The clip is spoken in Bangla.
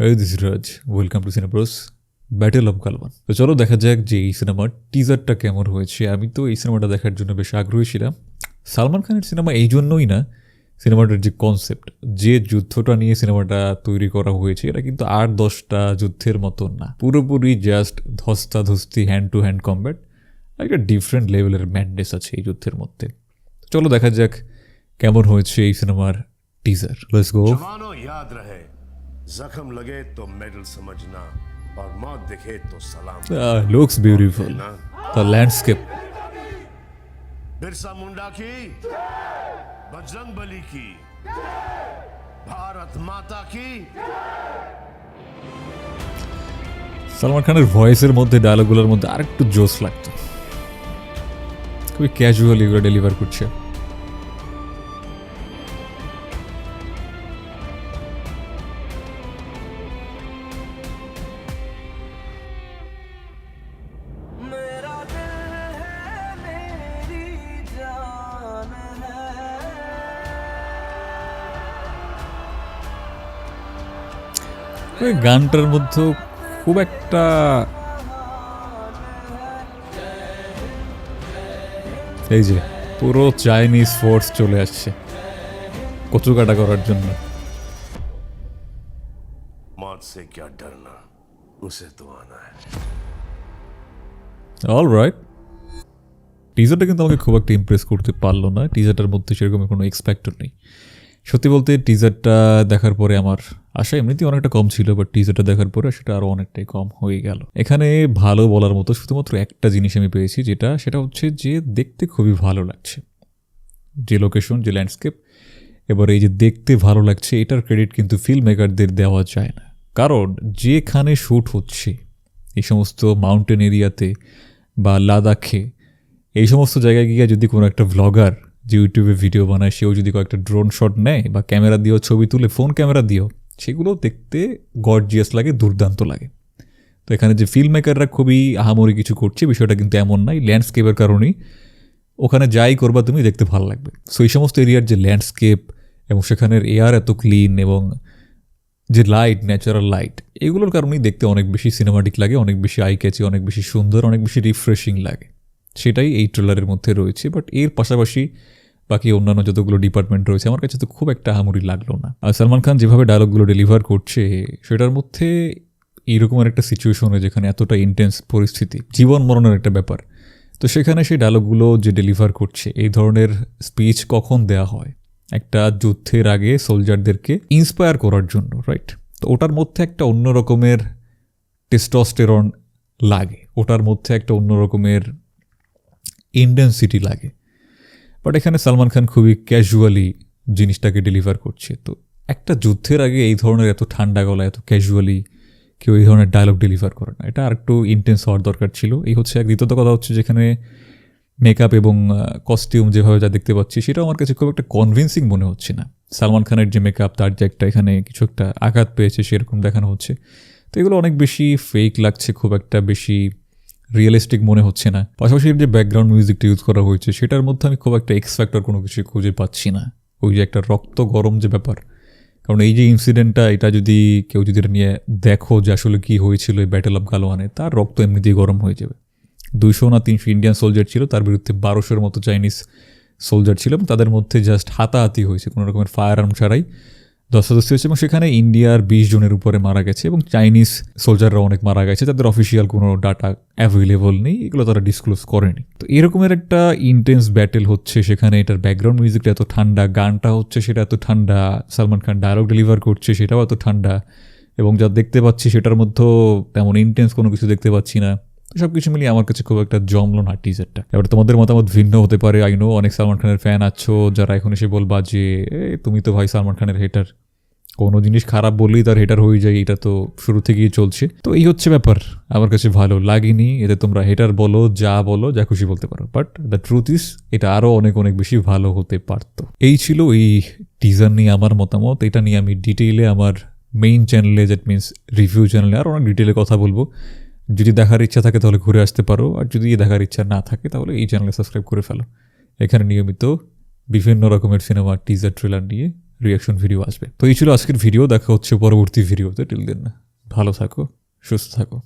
Hey, this is Raj. Welcome to Cinebros battle of Galwan. তো চলো দেখা যাক যে এই সিনেমার টিজারটা কেমন হয়েছে। আমি তো এই সিনেমাটা দেখার জন্য বেশ আগ্রহী ছিলাম। সালমান খানের সিনেমা এই জন্যই না, সিনেমাটার যে কনসেপ্ট, যে যুদ্ধটা নিয়ে সিনেমাটা তৈরি করা হয়েছে, এটা কিন্তু 8-10টা যুদ্ধের মতন না, পুরোপুরি জাস্ট ধস্তাধস্তি, হ্যান্ড টু হ্যান্ড কমব্যাট। একটা ডিফারেন্ট লেভেলের ম্যাডনেস আছে এই যুদ্ধের মধ্যে। চলো দেখা যাক কেমন হয়েছে এই সিনেমার টিজার। Let's go. जख्म लगे तो मेडल समझना और मौत दिखे तो सलाम। Looks beautiful. The landscape. Birsa Munda की, बजरंग बली की, भारत माता की। সালমান খানের ভয়েসের মধ্যে, ডায়লগুলোর মধ্যে আরেকটু জোশ লাগতো। খুবই ক্যাজুয়ালি এগুলো ডেলিভার করছে। ওই গানটার মধ্যে খুব একটা এই যে পুরো চাইনিজ ফোর্স চলে আসছে কচু কাটা করার জন্য। मौत से क्या डरना, उसे तो आना है। অলরাইট, টিজারটা কিন্তু আমাকে খুব একটা ইমপ্রেস করতে পারলো না। টিজারটার মধ্যে সেরকম কোনো এক্সপেক্টও নেই। সত্যি বলতে টিজারটা দেখার পরে আমার আশা এমনিতেই অনেকটা কম ছিল, বাট টিজারটা দেখার পরে সেটা আরও অনেকটাই কম হয়ে গেল। এখানে ভালো বলার মতো শুধুমাত্র একটা জিনিস আমি পেয়েছি, সেটা হচ্ছে যে দেখতে খুবই ভালো লাগছে। যে লোকেশন, যে ল্যান্ডস্কেপ, এবার এই যে দেখতে ভালো লাগছে, এটার ক্রেডিট কিন্তু ফিল্ম মেকারদের দেওয়া যায় না। কারণ যেখানে শ্যুট হচ্ছে এই সমস্ত মাউন্টেন এরিয়াতে বা লাদাখে, এই সমস্ত জায়গায় গিয়ে যদি কোনো একটা ভ্লগার যে ইউটিউবে ভিডিও বানায়, সেও যদি কয়েকটা ড্রোন শট নেয় বা ক্যামেরা দিয়েও ছবি তুলে, ফোন ক্যামেরা দিয়েও, সেগুলো দেখতে গর্জিয়াস লাগে, দুর্দান্ত লাগে। তো এখানে যে ফিল্ম মেকাররা খুবই আহামরি কিছু করছে, বিষয়টা কিন্তু এমন নাই। ল্যান্ডস্কেপের কারণেই ওখানে যাই করবা তুমি দেখতে ভালো লাগবে। সো এই সমস্ত এরিয়ার যে ল্যান্ডস্কেপ এবং সেখানের এয়ার এত ক্লিন এবং যে লাইট, ন্যাচারাল লাইট, এগুলোর কারণেই দেখতে অনেক বেশি সিনেমাটিক লাগে, অনেক বেশি আই ক্যাচি, অনেক বেশি সুন্দর, অনেক বেশি রিফ্রেশিং লাগে। সেটাই এই ট্রেলারের মধ্যে রয়েছে। বাট এর পাশাপাশি বাকি অন্যান্য যতগুলো ডিপার্টমেন্ট রয়েছে আমার কাছে তো খুব একটা আহামরি লাগলো না। আর সালমান খান যেভাবে ডায়লগগুলো ডেলিভার করছে, সেটার মধ্যে এইরকম একটা সিচুয়েশনে যেখানে এতটা ইন্টেন্স পরিস্থিতি, জীবন মরণের একটা ব্যাপার, তো সেখানে সেই ডায়লগগুলো যে ডেলিভার করছে, এই ধরনের স্পিচ কখন দেয়া হয় একটা যুদ্ধের আগে সোলজারদেরকে ইন্সপায়ার করার জন্য, রাইট? তো ওটার মধ্যে একটা অন্য রকমের টেস্টোস্টেরন লাগে, ওটার মধ্যে একটা অন্য রকমের ইন্টেন্সিটি লাগে। বাট এখানে সালমান খান খুবই ক্যাজুয়ালি জিনিসটাকে ডেলিভার করছে। তো একটা যুদ্ধের আগে এই ধরনের এত ঠান্ডা গলা, এত ক্যাজুয়ালি কেউ এই ধরনের ডায়লগ ডেলিভার করে না। এটা আর একটু ইন্টেন্স হওয়ার দরকার ছিল। এই হচ্ছে এক। দ্বিতীয়ত কথা হচ্ছে, যেখানে মেকআপ এবং কস্টিউম যেভাবে যা দেখতে পাচ্ছি, সেটাও আমার কাছে খুব একটা কনভিন্সিং মনে হচ্ছে না। সালমান খানের যে মেকআপ, তার যে একটা এখানে কিছু একটা আঘাত পেয়েছে সেরকম দেখানো হচ্ছে। তো এগুলো অনেক বেশি ফেক লাগছে, খুব একটা বেশি রিয়েলিস্টিক মনে হচ্ছে না। পাশাপাশি যে ব্যাকগ্রাউন্ড মিউজিকটা ইউজ করা হয়েছে, সেটার মধ্যে আমি খুব একটা এক্স ফ্যাক্টর কোনো কিছু খুঁজে পাচ্ছি না। ওই যে একটা রক্ত গরম যে ব্যাপার, কারণ এই যে ইনসিডেন্টটা, এটা যদি কেউ যদি নিয়ে দেখো যে আসলে কী হয়েছিল এই ব্যাটেল অফ গালওয়ানে, তার রক্ত এমনিতেই গরম হয়ে যাবে। 200 না 300 ইন্ডিয়ান সোলজার ছিল, তার বিরুদ্ধে 1200-এর মতো চাইনিজ সোলজার ছিল, এবং তাদের মধ্যে জাস্ট হাতাহাতি হয়েছে, কোনো রকমের ফায়ার আর্ম ছাড়াই ধস্তাধস্তি হয়েছে। এবং সেখানে ইন্ডিয়ার 20 জনের উপরে মারা গেছে, এবং চাইনিজ সোলজাররা অনেক মারা গেছে। তাদের অফিসিয়াল কোনো ডাটা অ্যাভেলেবল নেই, এগুলো তারা ডিসক্লোজ করেনি। তো এরকমের একটা ইন্টেন্স ব্যাটেল হচ্ছে সেখানে। এটার ব্যাকগ্রাউন্ড মিউজিকটা এত ঠান্ডা, গানটা হচ্ছে সেটা এত ঠান্ডা, সালমান খান ডায়লগ ডেলিভার করছে সেটাও এত ঠান্ডা, এবং যা দেখতে পাচ্ছি সেটার মধ্যেও তেমন ইন্টেন্স কোনো কিছু দেখতে পাচ্ছি না। সব কিছু মিলিয়ে আমার কাছে খুব একটা জমলো না টিজারটা। এবার তোমাদের মতামত ভিন্ন হতে পারে। আই নো অনেক সালমান খানের ফ্যান আছো যারা এখন এসে বলবা যে তুমি তো ভাই সালমান খানের হেটার, কোনো জিনিস খারাপ বললেই তার হেটার হয়ে যায়, এটা তো শুরু থেকেই চলছে। তো এই হচ্ছে ব্যাপার, আমার কাছে ভালো লাগেনি। এতে তোমরা হেটার বলো, যা খুশি বলতে পারো, বাট দ্য ট্রুথ ইস এটা আরও অনেক অনেক বেশি ভালো হতে পারতো। এই ছিল এই টিজার নিয়ে আমার মতামত। এটা নিয়ে আমি ডিটেইলে আমার মেইন চ্যানেলে, দ্যাট মিনস রিভিউ চ্যানেলে, আরও অনেক ডিটেলে কথা বলবো। যদি দেখার ইচ্ছা থাকে তাহলে ঘুরে আসতে পারো, আর যদি দেখার ইচ্ছা না থাকে তাহলে এই চ্যানেলে সাবস্ক্রাইব করে ফেলো। এখানে নিয়মিত বিভিন্ন রকমের সিনেমার টিজার ট্রেলার নিয়ে রিয়াকশন ভিডিও আসবে। তো এই ছিল আজকের ভিডিও, দেখা হচ্ছে পরবর্তী ভিডিওতে। টিল দেন ভালো থাকো, সুস্থ থাকো।